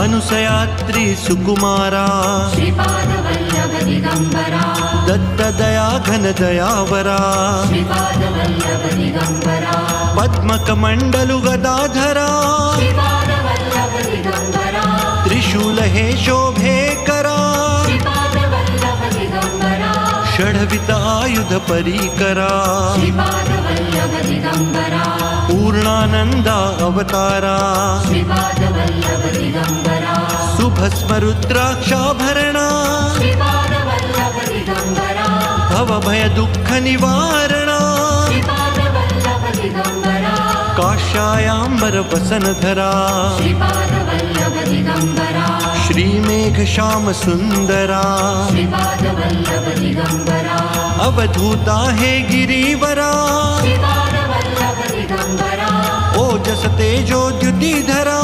अनुसयात्री सुकुमारा श्रीपादवल्लभ दिगंबरा दत्तदया घनदयावरा श्रीपादवल्लभ दिगंबरा पद्मकमण्डलु गदाधरा श्रीपादवल्लभ दिगंबरा त्रिशूल हे शोभे करा श्रीपादवल्लभ दिगंबरा षड्वित आयुध परीकरा श्रीपादवल्लभ दिगंबरा पूर्णानंदा अवतारा श्रीपादवल्लभ दिगंबरा सुभस्म रुद्राक्षाभरणा श्रीपादवल्लभ दिगंबरा भवभय दुःख निवारणा श्रीपादवल्लभ दिगंबरा काश्यायाम्बर वसनधरा श्रीपादवल्लभ दिगंबरा श्रीमेघ श्याम सुंदरा श्रीपादवल्लभ दिगंबरा अवधूता हे गिरीवरा श्रीपादवल्लभ दिगंबरा ओजस तेजो द्युतिधरा